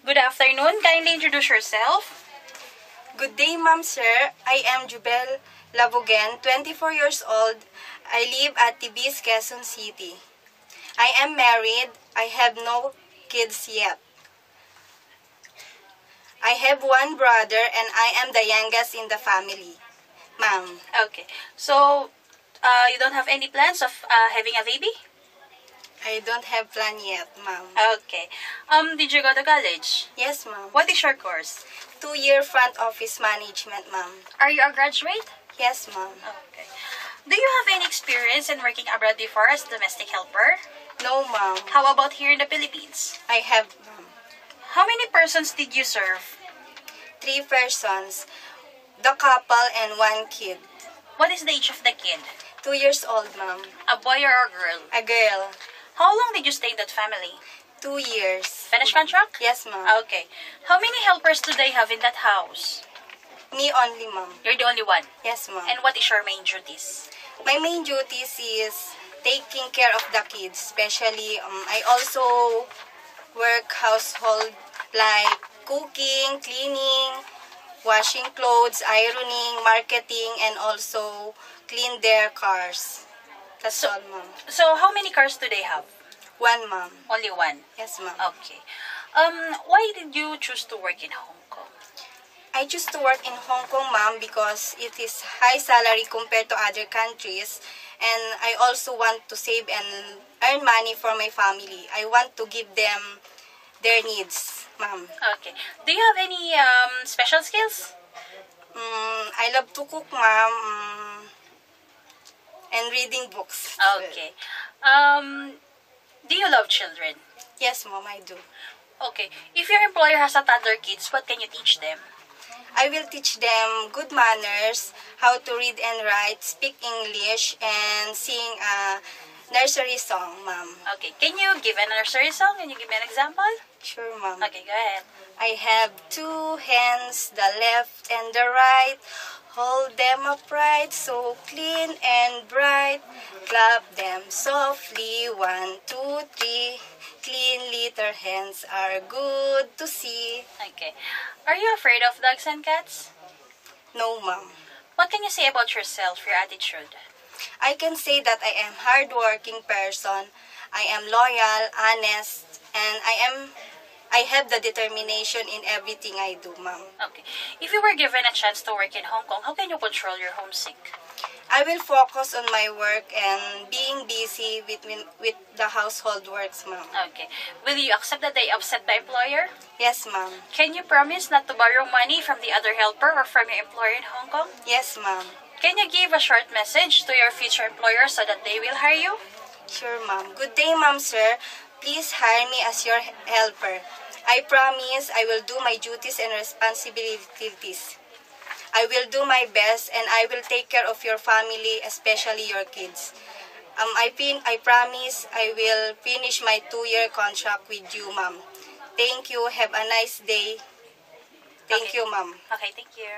Good afternoon. Kindly introduce yourself. Good day, ma'am, sir. I am Jubel Labugen, 24 years old. I live at Tibis, Quezon City. I am married. I have no kids yet. I have one brother and I am the youngest in the family, ma'am. Okay. So, you don't have any plans of having a baby? I don't have plan yet, ma'am. Okay. Did you go to college? Yes, ma'am. What is your course? 2-year front office management, ma'am. Are you a graduate? Yes, ma'am. Okay. Do you have any experience in working abroad before as domestic helper? No, ma'am. How about here in the Philippines? I have, ma'am. How many persons did you serve? 3 persons, the couple and 1 kid. What is the age of the kid? 2 years old, ma'am. A boy or a girl? A girl. How long did you stay in that family? 2 years. Finished contract? Yes, ma'am. Okay. How many helpers do they have in that house? Me only, ma'am. You're the only one. Yes, ma'am. And what is your main duties? My main duties is taking care of the kids. Especially, I also work household like cooking, cleaning, washing clothes, ironing, marketing, and also clean their cars. That's all, ma'am. So, how many cars do they have? 1, ma'am. Only one. Yes, ma'am. Okay. Why did you choose to work in Hong Kong? I choose to work in Hong Kong, ma'am, because it is high salary compared to other countries. And I also want to save and earn money for my family. I want to give them their needs, ma'am. Okay. Do you have any special skills? I love to cook, ma'am, and reading books. Okay. Do you love children? Yes, ma'am, I do. Okay. If your employer has a toddler kids, what can you teach them? I will teach them good manners, how to read and write, speak English, and sing a nursery song, ma'am. Okay. Can you give a nursery song? Can you give me an example? Sure, ma'am. Okay, go ahead. I have 2 hands, the left and the right. Hold them upright, so clean and bright. Clap them softly, 1, 2, 3. Clean little hands are good to see. Okay. Are you afraid of dogs and cats? No, ma'am. What can you say about yourself, your attitude? I can say that I am hardworking person. I am loyal, honest, and I have the determination in everything I do, ma'am. Okay. If you were given a chance to work in Hong Kong, how can you control your homesick? I will focus on my work and being busy with the household works, ma'am. Okay. Will you accept that they upset the employer? Yes, ma'am. Can you promise not to borrow money from the other helper or from your employer in Hong Kong? Yes, ma'am. Can you give a short message to your future employer so that they will hire you? Sure, ma'am. Good day, ma'am, sir. Please hire me as your helper. I promise I will do my duties and responsibilities. I will do my best and I will take care of your family, especially your kids. I promise I will finish my 2-year contract with you, ma'am. Thank you. Have a nice day. Thank you, ma'am. Okay, thank you.